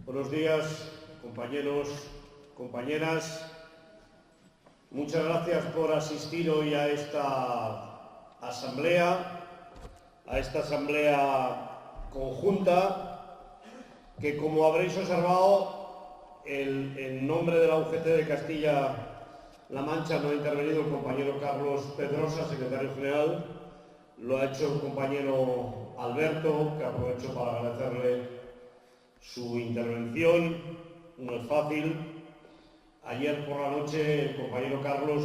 Buenos días, compañeros, compañeras. Muchas gracias por asistir hoy a esta asamblea conjunta, que, como habréis observado, en nombre de la UGT de Castilla-La Mancha no ha intervenido el compañero Carlos Pedrosa, secretario general. Lo ha hecho el compañero Alberto, que aprovecho para agradecerle su intervención. No es fácil. Ayer por la noche el compañero Carlos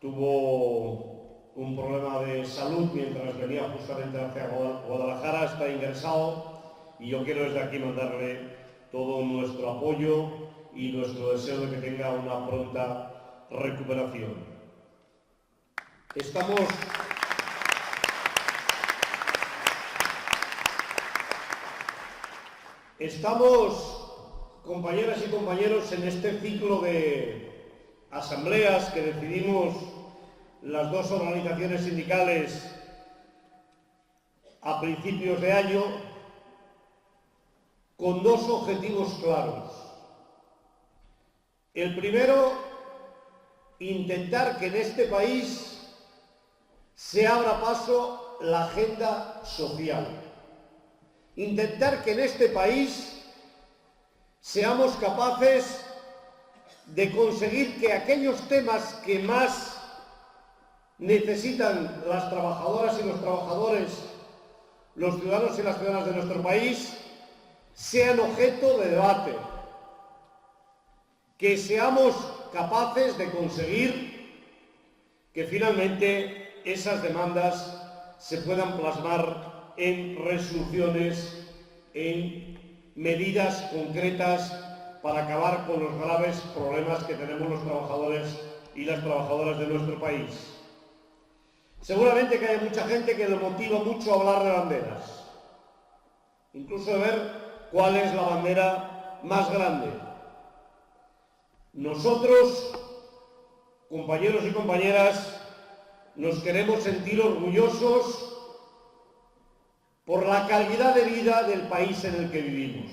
tuvo un problema de salud mientras venía justamente hacia Guadalajara, está ingresado, y yo quiero desde aquí mandarle todo nuestro apoyo y nuestro deseo de que tenga una pronta recuperación. Estamos, compañeras y compañeros, en este ciclo de asambleas que decidimos las dos organizaciones sindicales a principios de año, con dos objetivos claros. El primero, intentar que en este país se abra paso la agenda social. Intentar que en este país seamos capaces de conseguir que aquellos temas que más necesitan las trabajadoras y los trabajadores, los ciudadanos y las ciudadanas de nuestro país, sean objeto de debate. Que seamos capaces de conseguir que finalmente esas demandas se puedan plasmar en resoluciones, en medidas concretas para acabar con los graves problemas que tenemos los trabajadores y las trabajadoras de nuestro país. Seguramente que hay mucha gente que le motiva mucho hablar de banderas, incluso de ver cuál es la bandera más grande. Nosotros, compañeros y compañeras, nos queremos sentir orgullosos por la calidad de vida del país en el que vivimos.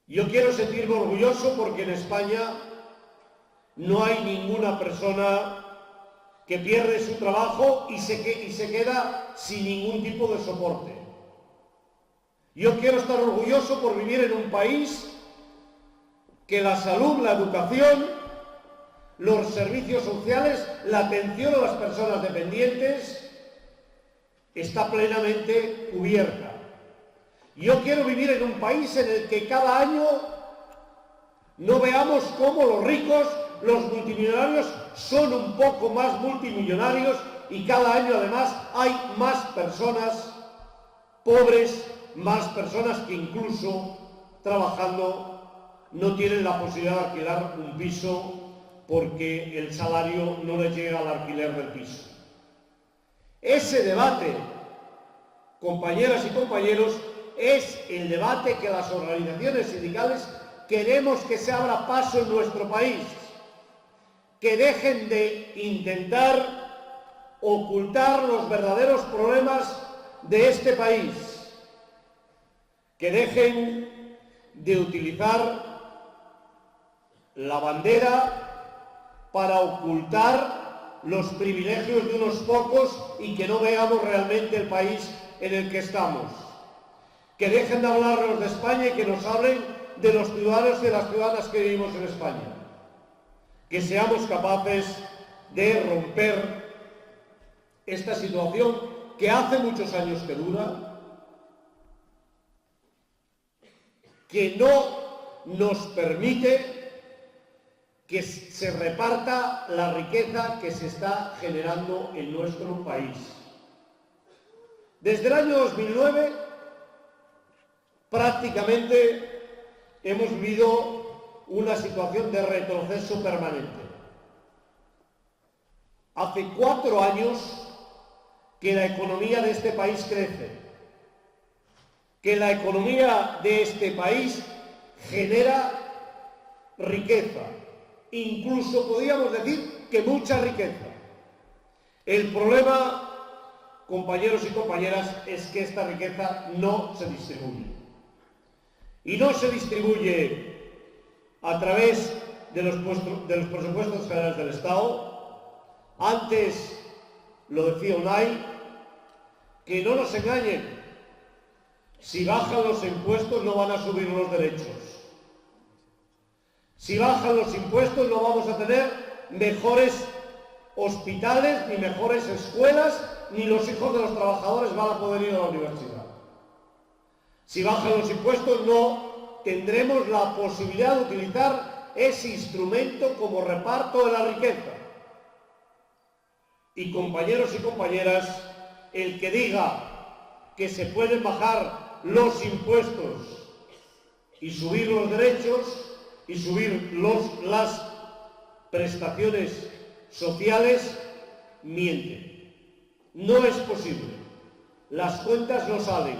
Yo quiero sentirme orgulloso porque en España no hay ninguna persona que pierde su trabajo y se queda sin ningún tipo de soporte. Yo quiero estar orgulloso por vivir en un país que la salud, la educación, los servicios sociales, la atención a las personas dependientes está plenamente cubierta. Yo quiero vivir en un país en el que cada año no veamos cómo los ricos, los multimillonarios, son un poco más multimillonarios y cada año además hay más personas pobres, más personas que incluso trabajando no tienen la posibilidad de alquilar un piso porque el salario no les llega al alquiler del piso. Ese debate, compañeras y compañeros, es el debate que las organizaciones sindicales queremos que se abra paso en nuestro país, que dejen de intentar ocultar los verdaderos problemas de este país, que dejen de utilizar la bandera para ocultar los privilegios de unos pocos y que no veamos realmente el país en el que estamos. Que dejen de hablarnos de España y que nos hablen de los ciudadanos y de las ciudadanas que vivimos en España. Que seamos capaces de romper esta situación que hace muchos años que dura, que no nos permite que se reparta la riqueza que se está generando en nuestro país. Desde el año 2009, prácticamente hemos vivido una situación de retroceso permanente. Hace 4 años que la economía de este país crece, que la economía de este país genera riqueza. Incluso podríamos decir que mucha riqueza. El problema, compañeros y compañeras, es que esta riqueza no se distribuye. y no se distribuye a través de los presupuestos generales del Estado. Antes lo decía Unai, que no nos engañen, si bajan los impuestos no van a subir los derechos. Si bajan los impuestos no vamos a tener mejores hospitales, ni mejores escuelas, ni los hijos de los trabajadores van a poder ir a la universidad. Si bajan los impuestos no tendremos la posibilidad de utilizar ese instrumento como reparto de la riqueza. Y compañeros y compañeras, el que diga que se pueden bajar los impuestos y subir los derechos y subir las prestaciones sociales, miente. No es posible. Las cuentas no salen.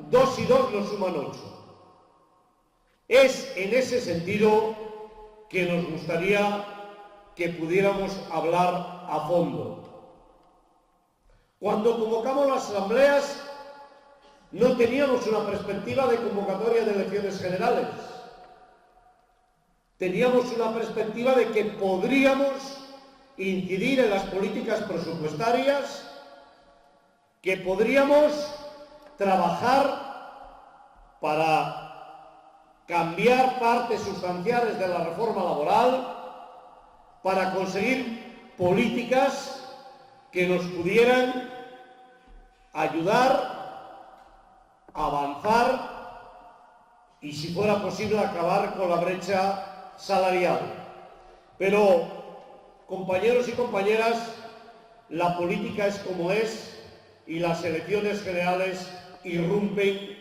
2 y 2 no suman 8. Es en ese sentido que nos gustaría que pudiéramos hablar a fondo. Cuando convocamos las asambleas no teníamos una perspectiva de convocatoria de elecciones generales. Teníamos una perspectiva de que podríamos incidir en las políticas presupuestarias, que podríamos trabajar para cambiar partes sustanciales de la reforma laboral, para conseguir políticas que nos pudieran ayudar a avanzar y, si fuera posible, acabar con la brecha salarial. Pero, compañeros y compañeras, la política es como es y las elecciones generales irrumpen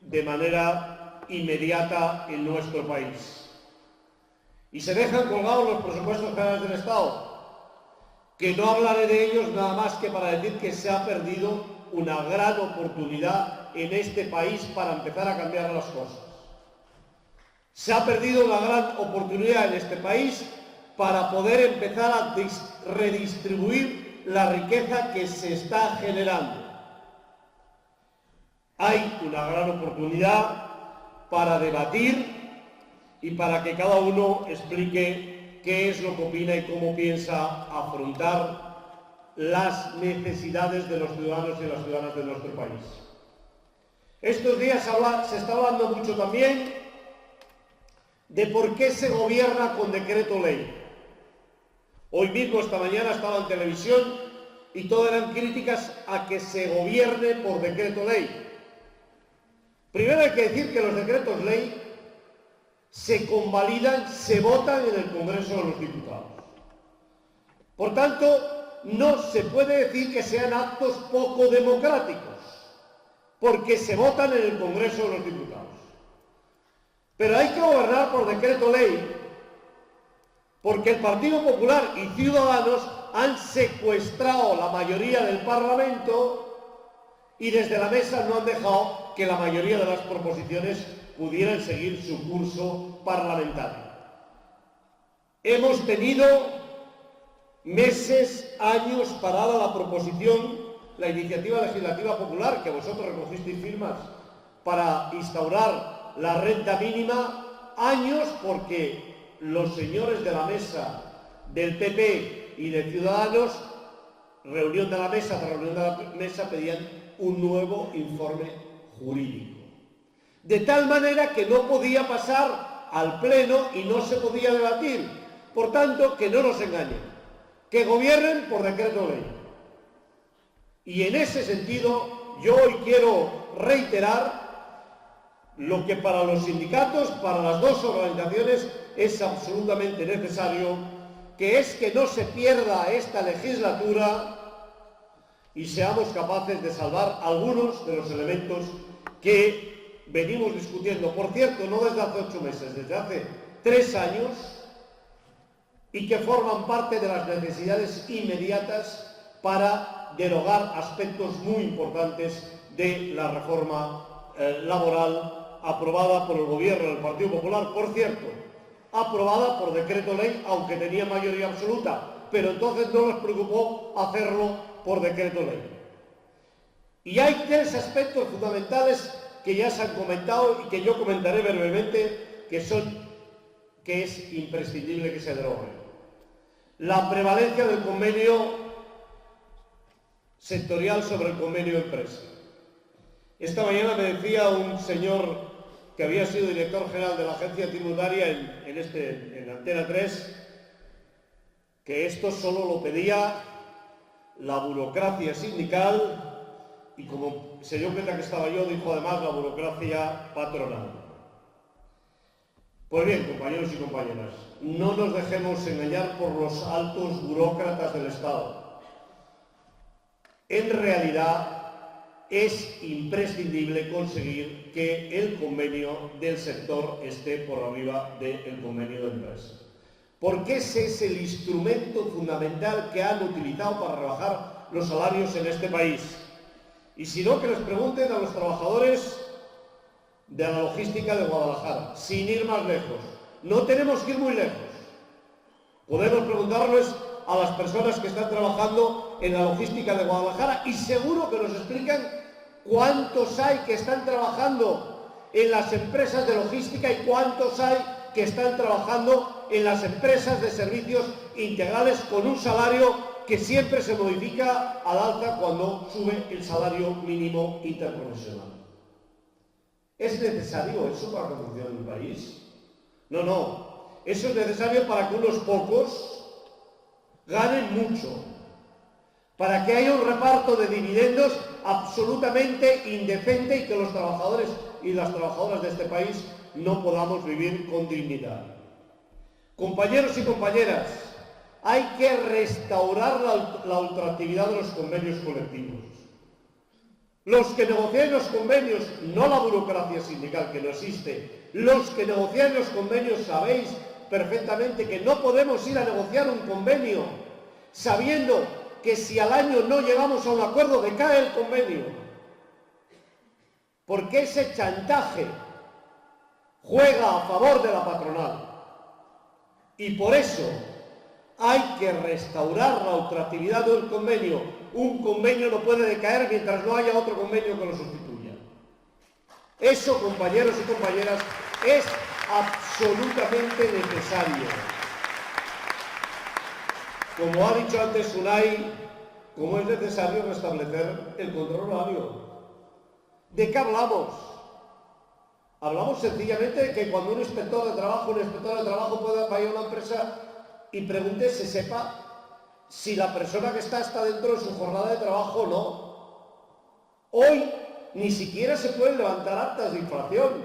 de manera inmediata en nuestro país. Y se dejan colgados los presupuestos generales del Estado, que no hablaré de ellos nada más que para decir que se ha perdido una gran oportunidad en este país para empezar a cambiar las cosas. Se ha perdido una gran oportunidad en este país para poder empezar a redistribuir la riqueza que se está generando. Hay una gran oportunidad para debatir y para que cada uno explique qué es lo que opina y cómo piensa afrontar las necesidades de los ciudadanos y las ciudadanas de nuestro país. Estos días se está hablando mucho también de por qué se gobierna con decreto ley. Hoy mismo, esta mañana, estaba en televisión y todo eran críticas a que se gobierne por decreto ley. Primero hay que decir que los decretos ley se convalidan, se votan en el Congreso de los Diputados. Por tanto, no se puede decir que sean actos poco democráticos, porque se votan en el Congreso de los Diputados. Pero hay que gobernar por decreto ley, porque el Partido Popular y Ciudadanos han secuestrado la mayoría del Parlamento y desde la mesa no han dejado que la mayoría de las proposiciones pudieran seguir su curso parlamentario. Hemos tenido meses, años parada la proposición, la iniciativa legislativa popular, que vosotros recogisteis firmas para instaurar la renta mínima, años, porque los señores de la mesa del PP y de Ciudadanos, reunión de la mesa tras reunión de la mesa, pedían un nuevo informe jurídico. De tal manera que no podía pasar al Pleno y no se podía debatir. Por tanto, que no nos engañen, que gobiernen por decreto ley. Y en ese sentido, yo hoy quiero reiterar lo que para los sindicatos, para las dos organizaciones, es absolutamente necesario, que es que no se pierda esta legislatura y seamos capaces de salvar algunos de los elementos que venimos discutiendo, por cierto, no desde hace 8 meses, desde hace 3 años, y que forman parte de las necesidades inmediatas para derogar aspectos muy importantes de la reforma laboral aprobada por el Gobierno del Partido Popular, por cierto, aprobada por decreto ley, aunque tenía mayoría absoluta, pero entonces no nos preocupó hacerlo por decreto ley. Y hay 3 aspectos fundamentales que ya se han comentado y que yo comentaré brevemente, que es imprescindible que se deroguen. La prevalencia del convenio sectorial sobre el convenio de empresa. Esta mañana me decía un señor que había sido director general de la agencia tributaria en Antena 3, que esto solo lo pedía la burocracia sindical y, como se dio cuenta que estaba yo, dijo además la burocracia patronal. Pues bien, compañeros y compañeras, no nos dejemos engañar por los altos burócratas del Estado. En realidad es imprescindible conseguir que el convenio del sector esté por arriba del convenio de empresa, porque ese es el instrumento fundamental que han utilizado para rebajar los salarios en este país. Y si no, que les pregunten a los trabajadores de la logística de Guadalajara, sin ir más lejos. No tenemos que ir muy lejos. Podemos preguntarles a las personas que están trabajando en la logística de Guadalajara y seguro que nos explican cuántos hay que están trabajando en las empresas de logística y cuántos hay que están trabajando en las empresas de servicios integrales con un salario que siempre se modifica al alza cuando sube el salario mínimo interprofesional. ¿Es necesario eso para que funcione un país? No, no. Eso es necesario para que unos pocos ganen mucho, para que haya un reparto de dividendos absolutamente indecente y que los trabajadores y las trabajadoras de este país no podamos vivir con dignidad. Compañeros y compañeras, hay que restaurar la ultraactividad de los convenios colectivos. Los que negocian los convenios, no la burocracia sindical, que no existe, los que negocian los convenios sabéis perfectamente que no podemos ir a negociar un convenio sabiendo que si al año no llegamos a un acuerdo decae el convenio, porque ese chantaje juega a favor de la patronal y por eso hay que restaurar la ultraactividad del convenio. Un convenio no puede decaer mientras no haya otro convenio que lo sustituya. Eso, compañeros y compañeras, es absolutamente necesario. Como ha dicho antes Unai, como es necesario restablecer el control horario. ¿De qué hablamos? Hablamos sencillamente de que cuando un inspector de trabajo pueda vaya a una empresa y pregunte, se sepa si la persona que está dentro de su jornada de trabajo o no. Hoy ni siquiera se pueden levantar actas de infracción,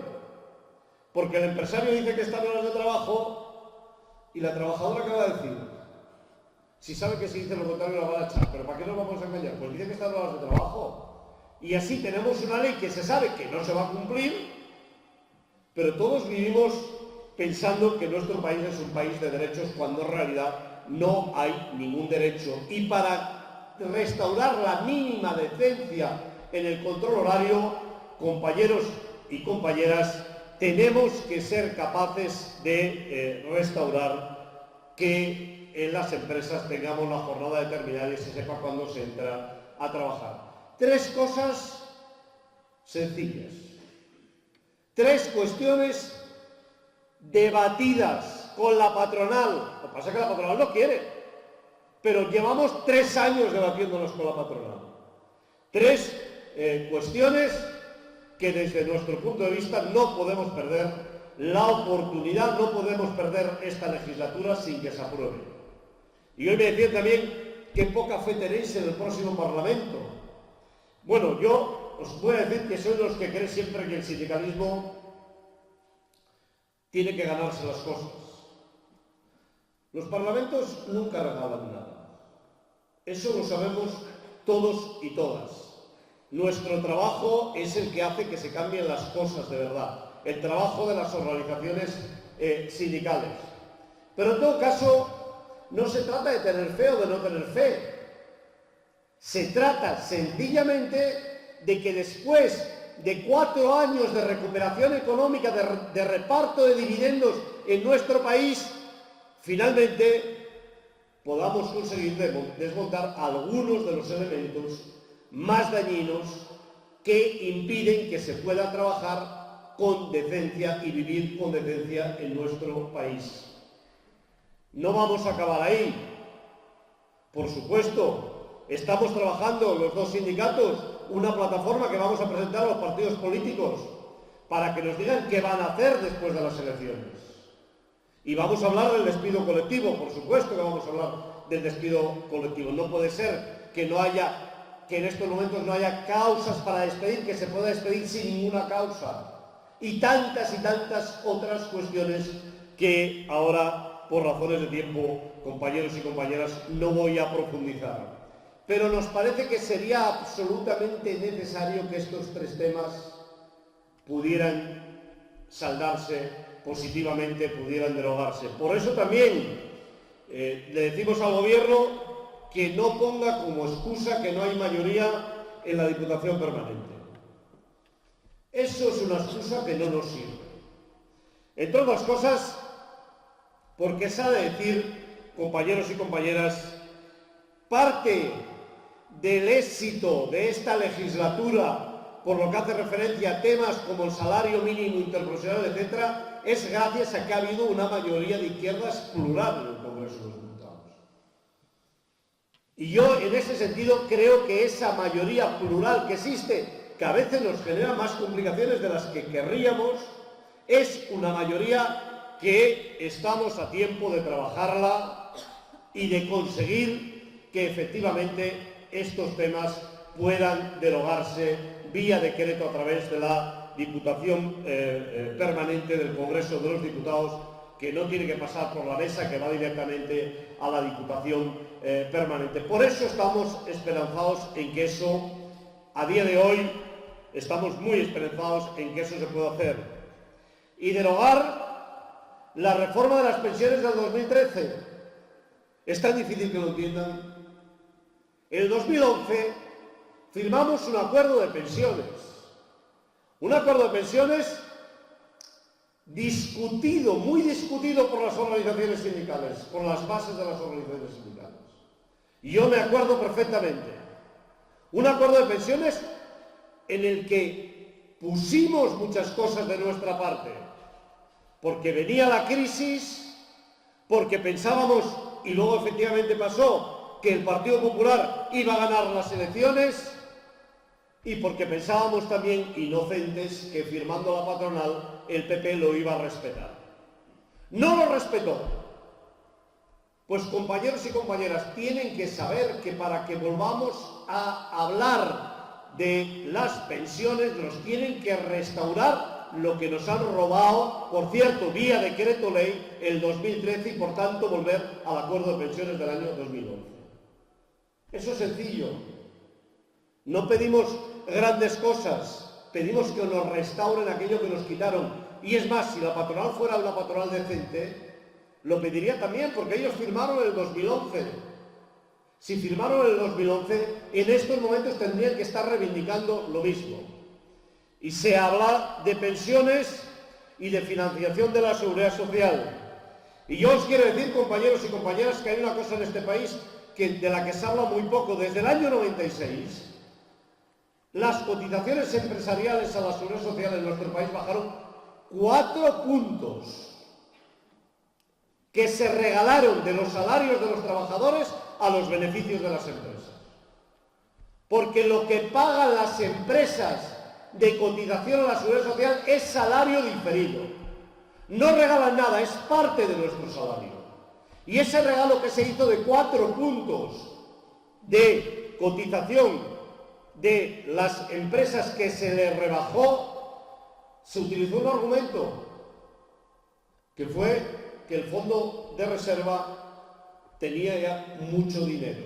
porque el empresario dice que están en horas de trabajo y la trabajadora, ¿qué va a decir? Si sabe que si dice lo contrario la van a echar, pero ¿para qué nos vamos a engañar? Pues dice que están en horas de trabajo. Y así tenemos una ley que se sabe que no se va a cumplir, pero todos vivimos pensando que nuestro país es un país de derechos cuando en realidad no hay ningún derecho. Y para restaurar la mínima decencia en el control horario, compañeros y compañeras, tenemos que ser capaces de restaurar que en las empresas tengamos la jornada determinada y se sepa cuándo se entra a trabajar. Tres cosas sencillas. Tres cuestiones debatidas con la patronal. Lo que pasa es que la patronal no quiere, pero llevamos 3 años debatiéndonos con la patronal. Tres cuestiones que desde nuestro punto de vista no podemos perder la oportunidad, no podemos perder esta legislatura sin que se apruebe. Y hoy me decían también qué poca fe tenéis en el próximo Parlamento. Bueno, yo os voy a decir que soy de los que creen siempre que el sindicalismo tiene que ganarse las cosas. Los parlamentos nunca regalan nada. Eso lo sabemos todos y todas. Nuestro trabajo es el que hace que se cambien las cosas de verdad. El trabajo de las organizaciones sindicales. Pero en todo caso, no se trata de tener fe o de no tener fe. Se trata sencillamente de que después de 4 años de recuperación económica, de reparto de dividendos en nuestro país, finalmente podamos conseguir desmontar algunos de los elementos más dañinos que impiden que se pueda trabajar con decencia y vivir con decencia en nuestro país. No vamos a acabar ahí. Por supuesto, estamos trabajando los dos sindicatos, una plataforma que vamos a presentar a los partidos políticos para que nos digan qué van a hacer después de las elecciones. Y vamos a hablar del despido colectivo, por supuesto que vamos a hablar del despido colectivo. No puede ser que en estos momentos no haya causas para despedir, que se pueda despedir sin ninguna causa. Y tantas otras cuestiones que ahora, por razones de tiempo, compañeros y compañeras, no voy a profundizar. Pero nos parece que sería absolutamente necesario que estos tres temas pudieran saldarse positivamente, pudieran derogarse. Por eso también le decimos al Gobierno que no ponga como excusa que no hay mayoría en la Diputación Permanente. Eso es una excusa que no nos sirve. Entre otras cosas, porque se ha de decir, compañeros y compañeras, parte del éxito de esta legislatura, por lo que hace referencia a temas como el salario mínimo interprofesional, etc., es gracias a que ha habido una mayoría de izquierdas plural en el Congreso de los Diputados. Y yo, en ese sentido, creo que esa mayoría plural que existe, que a veces nos genera más complicaciones de las que querríamos, es una mayoría que estamos a tiempo de trabajarla y de conseguir que efectivamente estos temas puedan derogarse vía decreto a través de la Diputación Permanente del Congreso de los Diputados, que no tiene que pasar por la mesa, que va directamente a la Diputación Permanente. Por eso estamos esperanzados en que eso, a día de hoy, estamos muy esperanzados en que eso se pueda hacer. Y derogar la reforma de las pensiones del 2013. Es tan difícil que lo entiendan. En el 2011 firmamos un acuerdo de pensiones. Un acuerdo de pensiones discutido, muy discutido por las organizaciones sindicales, por las bases de las organizaciones sindicales. Y yo me acuerdo perfectamente. Un acuerdo de pensiones en el que pusimos muchas cosas de nuestra parte, porque venía la crisis, porque pensábamos, y luego efectivamente pasó, que el Partido Popular iba a ganar las elecciones, y porque pensábamos también, inocentes, que firmando la patronal el PP lo iba a respetar. No lo respetó. Pues compañeros y compañeras, tienen que saber que para que volvamos a hablar de las pensiones nos tienen que restaurar lo que nos han robado, por cierto, vía decreto ley el 2013, y por tanto volver al acuerdo de pensiones del año 2011. Eso es sencillo. No pedimos grandes cosas, pedimos que nos restauren aquello que nos quitaron. Y es más, si la patronal fuera una patronal decente, lo pediría también, porque ellos firmaron en el 2011. Si firmaron en el 2011, en estos momentos tendrían que estar reivindicando lo mismo. Y se habla de pensiones y de financiación de la seguridad social. Y yo os quiero decir, compañeros y compañeras, que hay una cosa en este país de la que se habla muy poco. Desde el año 96, las cotizaciones empresariales a la seguridad social en nuestro país bajaron 4 puntos que se regalaron de los salarios de los trabajadores a los beneficios de las empresas. Porque lo que pagan las empresas de cotización a la seguridad social es salario diferido. No regalan nada, es parte de nuestro salario. Y ese regalo que se hizo de 4 puntos de cotización de las empresas que se les rebajó, se utilizó un argumento, que fue que el fondo de reserva tenía ya mucho dinero.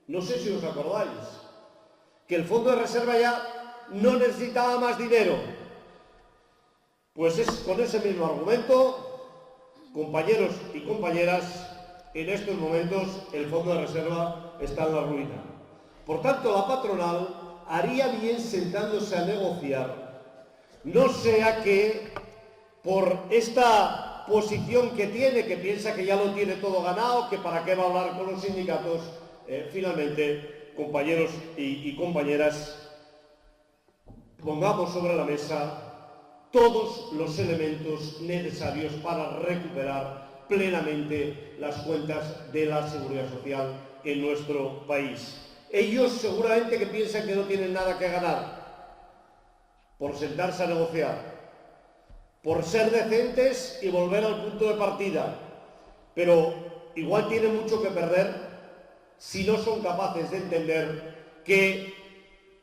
No sé si os acordáis, que el fondo de reserva ya no necesitaba más dinero. Pues es con ese mismo argumento, compañeros y compañeras, en estos momentos el fondo de reserva está en la ruina. Por tanto, la patronal haría bien sentándose a negociar, no sea que por esta posición que tiene, que piensa que ya lo tiene todo ganado, que para qué va a hablar con los sindicatos, finalmente, compañeros y compañeras, pongamos sobre la mesa todos los elementos necesarios para recuperar plenamente las cuentas de la Seguridad Social en nuestro país. Ellos seguramente que piensan que no tienen nada que ganar por sentarse a negociar, por ser decentes y volver al punto de partida, pero igual tienen mucho que perder si no son capaces de entender que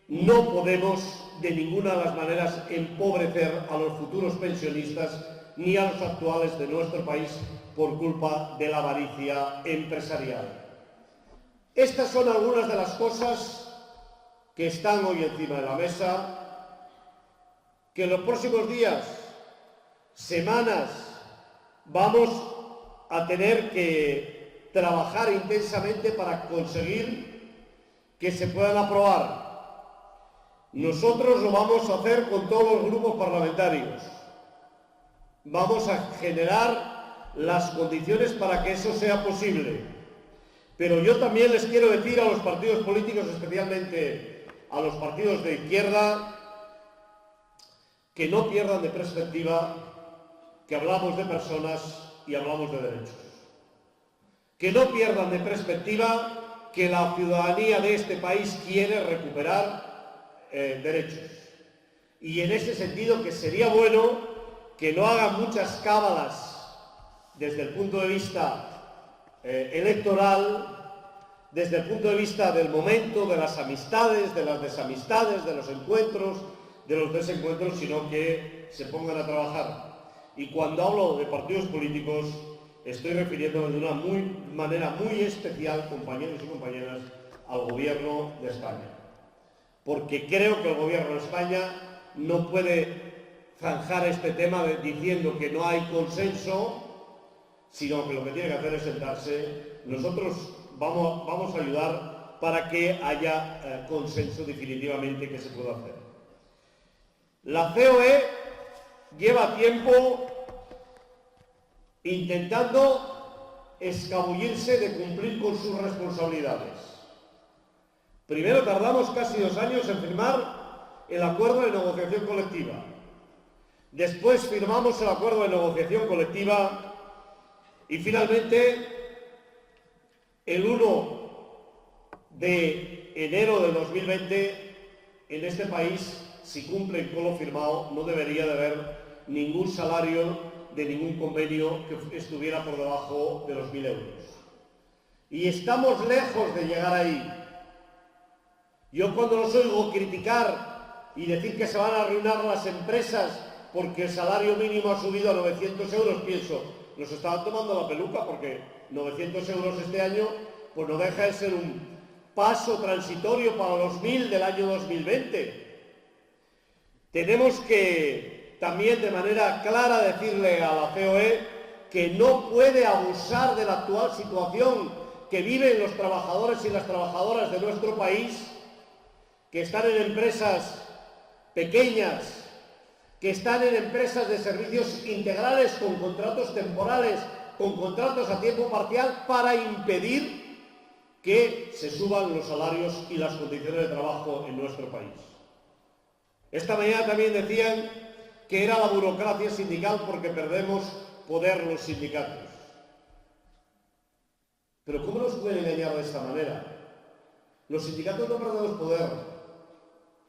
no podemos de ninguna de las maneras empobrecer a los futuros pensionistas ni a los actuales de nuestro país por culpa de la avaricia empresarial. Estas son algunas de las cosas que están hoy encima de la mesa, que en los próximos días, semanas, vamos a tener que trabajar intensamente para conseguir que se puedan aprobar. Nosotros lo vamos a hacer con todos los grupos parlamentarios. Vamos a generar las condiciones para que eso sea posible. Pero yo también les quiero decir a los partidos políticos, especialmente a los partidos de izquierda, que no pierdan de perspectiva que hablamos de personas y hablamos de derechos. Que no pierdan de perspectiva que la ciudadanía de este país quiere recuperar derechos. Y en ese sentido que sería bueno que no hagan muchas cábalas desde el punto de vista electoral, desde el punto de vista del momento, de las amistades, de las desamistades, de los encuentros, de los desencuentros, sino que se pongan a trabajar. Y cuando hablo de partidos políticos, estoy refiriéndome de una manera muy especial, compañeros y compañeras, al Gobierno de España. Porque creo que el Gobierno de España no puede zanjar este tema diciendo que no hay consenso, sino que lo que tiene que hacer es sentarse. Nosotros vamos a ayudar para que haya consenso definitivamente que se pueda hacer. La COE lleva tiempo intentando escabullirse de cumplir con sus responsabilidades. Primero tardamos casi 2 años en firmar el acuerdo de negociación colectiva. Después firmamos el acuerdo de negociación colectiva y finalmente el 1 de enero de 2020 en este país, si cumplen con lo firmado, no debería de haber ningún salario de ningún convenio que estuviera por debajo de los 1.000 euros. Y estamos lejos de llegar ahí. Yo cuando los oigo criticar y decir que se van a arruinar las empresas porque el salario mínimo ha subido a 900 euros, pienso, nos estaban tomando la peluca porque 900 euros este año pues no deja de ser un paso transitorio para los 1.000 del año 2020. Tenemos que también de manera clara decirle a la COE que no puede abusar de la actual situación que viven los trabajadores y las trabajadoras de nuestro país, que están en empresas pequeñas, que están en empresas de servicios integrales con contratos temporales, con contratos a tiempo parcial, para impedir que se suban los salarios y las condiciones de trabajo en nuestro país. Esta mañana también decían que era la burocracia sindical porque perdemos poder los sindicatos. Pero ¿cómo nos pueden engañar de esta manera? Los sindicatos no perdemos poder.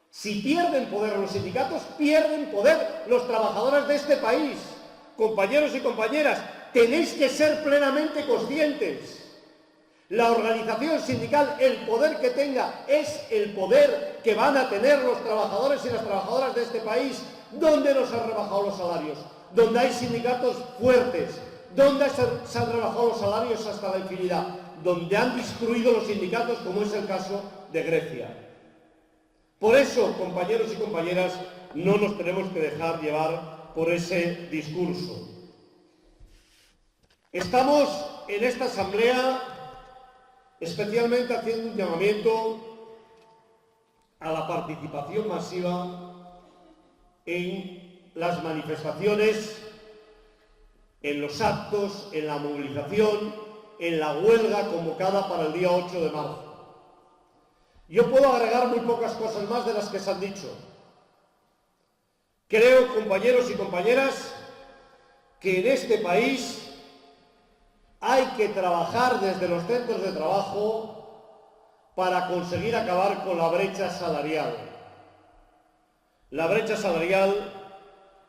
Si pierden poder los sindicatos, pierden poder los trabajadores de este país. Compañeros y compañeras, tenéis que ser plenamente conscientes. La organización sindical, el poder que tenga, es el poder que van a tener los trabajadores y las trabajadoras de este país. ¿Dónde nos han rebajado los salarios? Donde hay sindicatos fuertes. ¿Dónde se han rebajado los salarios hasta la infinidad? Donde han destruido los sindicatos, como es el caso de Grecia. Por eso, compañeros y compañeras, no nos tenemos que dejar llevar por ese discurso. Estamos en esta asamblea especialmente haciendo un llamamiento a la participación masiva en las manifestaciones, en los actos, en la movilización, en la huelga convocada para el día 8 de marzo. Yo puedo agregar muy pocas cosas más de las que se han dicho. Creo, compañeros y compañeras, que en este país hay que trabajar desde los centros de trabajo para conseguir acabar con la brecha salarial. La brecha salarial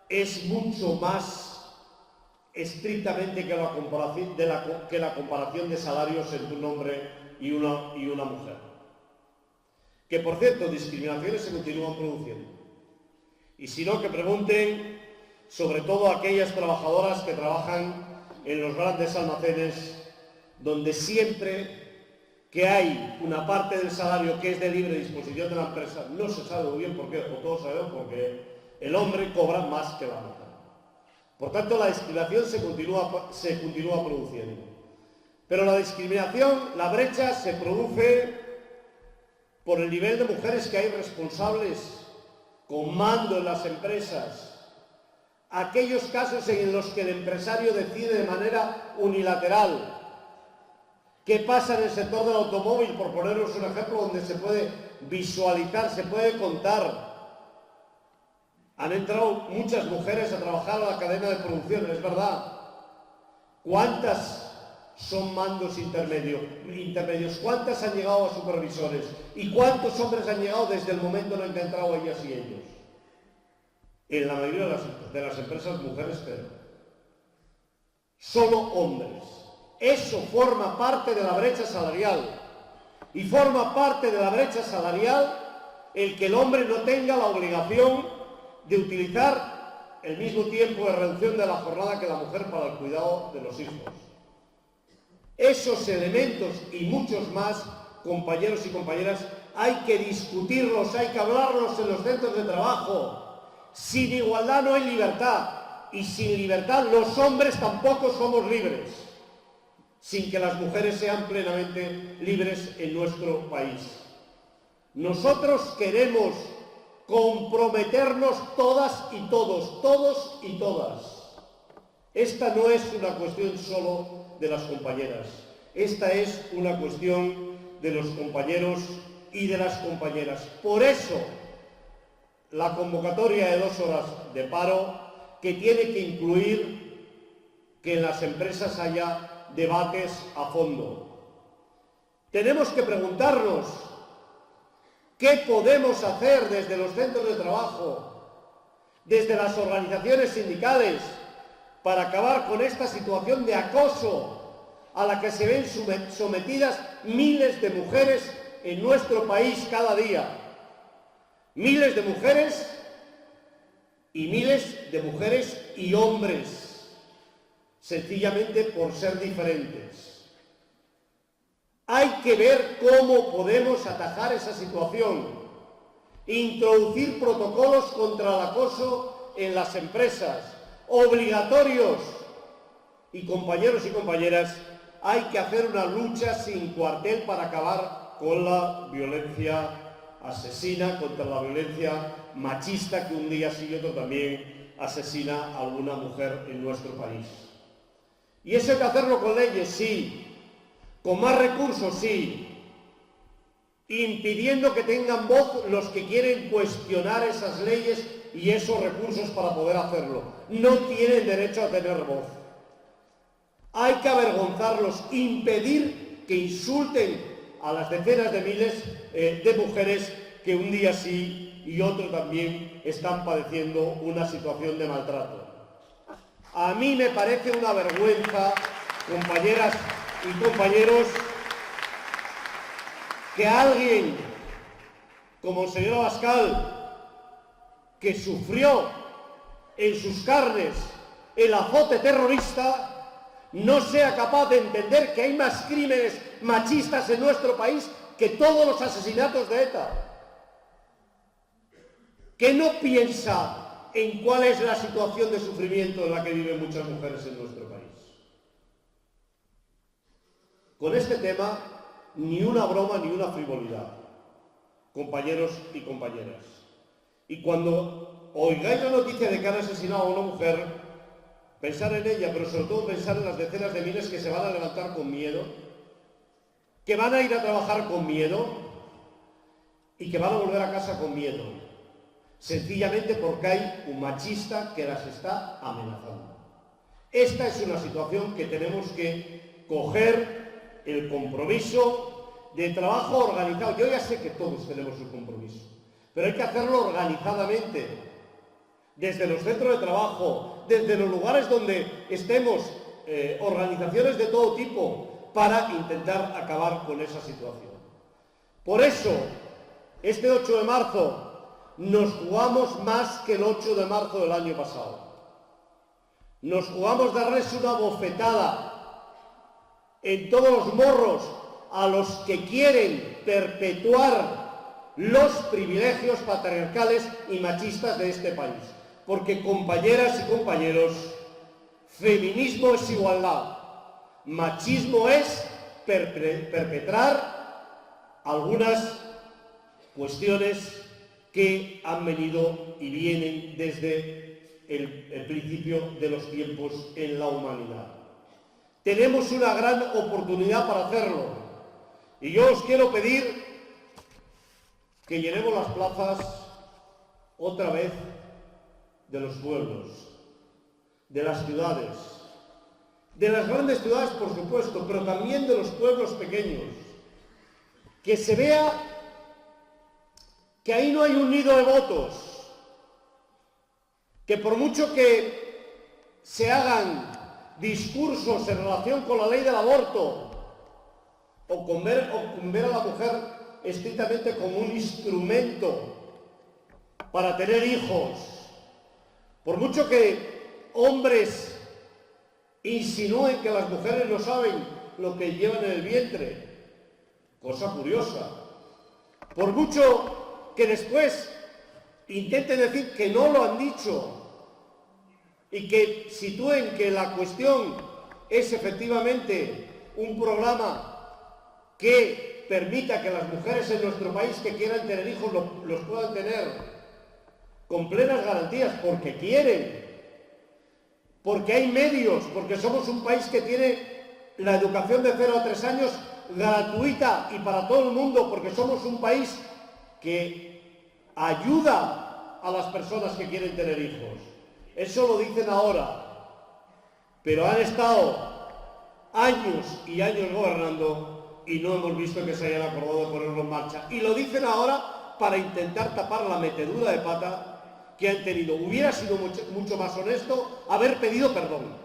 es mucho más estrictamente que la comparación de salarios entre un hombre y una mujer. Que, por cierto, discriminaciones se continúan produciendo. Y si no, que pregunten sobre todo a aquellas trabajadoras que trabajan en los grandes almacenes, donde siempre que hay una parte del salario que es de libre disposición de la empresa, no se sabe muy bien por qué, o todos sabemos por qué, el hombre cobra más que la mujer. Por tanto, la discriminación se continúa produciendo. Pero la discriminación, la brecha, se produce por el nivel de mujeres que hay responsables con mando en las empresas, aquellos casos en los que el empresario decide de manera unilateral. ¿Qué pasa en el sector del automóvil? Por poneros un ejemplo donde se puede visualizar, se puede contar. Han entrado muchas mujeres a trabajar a la cadena de producción, es verdad. ¿Cuántas son mandos intermedios? ¿Cuántas han llegado a supervisores? ¿Y cuántos hombres han llegado desde el momento en el que han entrado ellas y ellos? En la mayoría de las empresas, mujeres, pero solo hombres. Eso forma parte de la brecha salarial. Y forma parte de la brecha salarial el que el hombre no tenga la obligación de utilizar el mismo tiempo de reducción de la jornada que la mujer para el cuidado de los hijos. Esos elementos y muchos más, compañeros y compañeras, hay que discutirlos, hay que hablarlos en los centros de trabajo. Sin igualdad no hay libertad, y sin libertad los hombres tampoco somos libres, sin que las mujeres sean plenamente libres en nuestro país. Nosotros queremos comprometernos todas y todos y todas. Esta no es una cuestión solo de las compañeras, esta es una cuestión de los compañeros y de las compañeras. Por eso, la convocatoria de 2 horas de paro, que tiene que incluir que en las empresas haya debates a fondo. Tenemos que preguntarnos qué podemos hacer desde los centros de trabajo, desde las organizaciones sindicales, para acabar con esta situación de acoso a la que se ven sometidas miles de mujeres en nuestro país cada día. Miles de mujeres y hombres, sencillamente por ser diferentes. Hay que ver cómo podemos atajar esa situación, introducir protocolos contra el acoso en las empresas, obligatorios. Y, compañeros y compañeras, hay que hacer una lucha sin cuartel para acabar con la violencia asesina, contra la violencia machista que un día sí y otro también asesina a alguna mujer en nuestro país. Y eso hay que hacerlo con leyes, sí, con más recursos, sí, impidiendo que tengan voz los que quieren cuestionar esas leyes y esos recursos para poder hacerlo. No tienen derecho a tener voz. Hay que avergonzarlos, impedir que insulten a las decenas de miles de mujeres que un día sí y otro también están padeciendo una situación de maltrato. A mí me parece una vergüenza, compañeras y compañeros, que alguien como el señor Abascal, que sufrió en sus carnes el azote terrorista, no sea capaz de entender que hay más crímenes machistas en nuestro país que todos los asesinatos de ETA. Que no piensa en cuál es la situación de sufrimiento en la que viven muchas mujeres en nuestro país. Con este tema, ni una broma ni una frivolidad, compañeros y compañeras. Y cuando oigáis la noticia de que han asesinado a una mujer, pensar en ella, pero sobre todo pensar en las decenas de miles que se van a levantar con miedo, que van a ir a trabajar con miedo y que van a volver a casa con miedo. sencillamente porque hay un machista que las está amenazando. Esta es una situación que tenemos que coger el compromiso de trabajo organizado. Yo ya sé que todos tenemos un compromiso, pero hay que hacerlo organizadamente, desde los centros de trabajo, desde los lugares donde estemos, organizaciones de todo tipo, para intentar acabar con esa situación. Por eso, este 8 de marzo nos jugamos más que el 8 de marzo del año pasado. Nos jugamos darles una bofetada en todos los morros a los que quieren perpetuar los privilegios patriarcales y machistas de este país. Porque, compañeras y compañeros, feminismo es igualdad, machismo es perpetrar algunas cuestiones que han venido y vienen desde el principio de los tiempos en la humanidad. Tenemos una gran oportunidad para hacerlo y yo os quiero pedir que llenemos las plazas otra vez de los pueblos, de las ciudades, de las grandes ciudades por supuesto, pero también de los pueblos pequeños, que se vea que ahí no hay un nido de votos, que por mucho que se hagan discursos en relación con la ley del aborto o con ver a la mujer estrictamente como un instrumento para tener hijos, por mucho que hombres insinúen que las mujeres no saben lo que llevan en el vientre, cosa curiosa, por mucho que después intenten decir que no lo han dicho y que sitúen que la cuestión es efectivamente un programa que permita que las mujeres en nuestro país que quieran tener hijos los puedan tener con plenas garantías, porque quieren, porque hay medios, porque somos un país que tiene la educación de 0 a 3 años gratuita y para todo el mundo, porque somos un país que ayuda a las personas que quieren tener hijos. Eso lo dicen ahora, pero han estado años y años gobernando y no hemos visto que se hayan acordado de ponerlo en marcha. Y lo dicen ahora para intentar tapar la metedura de pata que han tenido. Hubiera sido mucho más honesto haber pedido perdón,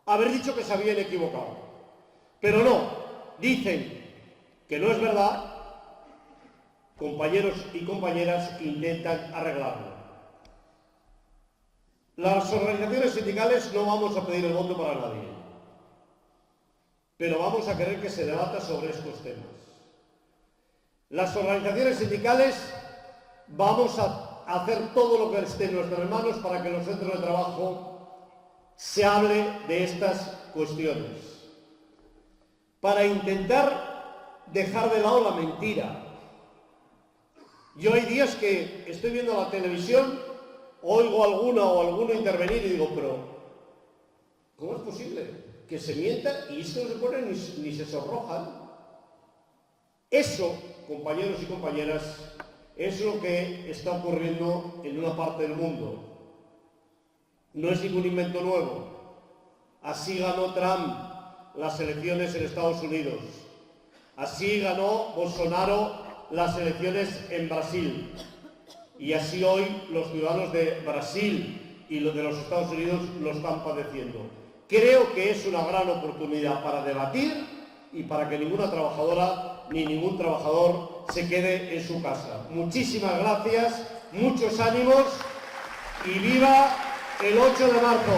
haber dicho que se habían equivocado. Pero no, dicen que no es verdad, compañeros y compañeras intentan arreglarlo. Las organizaciones sindicales no vamos a pedir el voto para nadie, pero vamos a querer que se debata sobre estos temas. Las organizaciones sindicales vamos a hacer todo lo que esté en nuestras manos para que en los centros de trabajo se hable de estas cuestiones, para intentar dejar de lado la mentira. Yo hay días que estoy viendo la televisión, oigo a alguna o alguno intervenir y digo, pero ¿cómo es posible que se mienta y esto no se pone ni se sonrojan? Eso, compañeros y compañeras, es lo que está ocurriendo en una parte del mundo. No es ningún invento nuevo. Así ganó Trump las elecciones en Estados Unidos. Así ganó Bolsonaro las elecciones en Brasil. Y así hoy los ciudadanos de Brasil y los de los Estados Unidos lo están padeciendo. Creo que es una gran oportunidad para debatir y para que ninguna trabajadora ni ningún trabajador se quede en su casa. Muchísimas gracias, muchos ánimos y viva el 8 de marzo.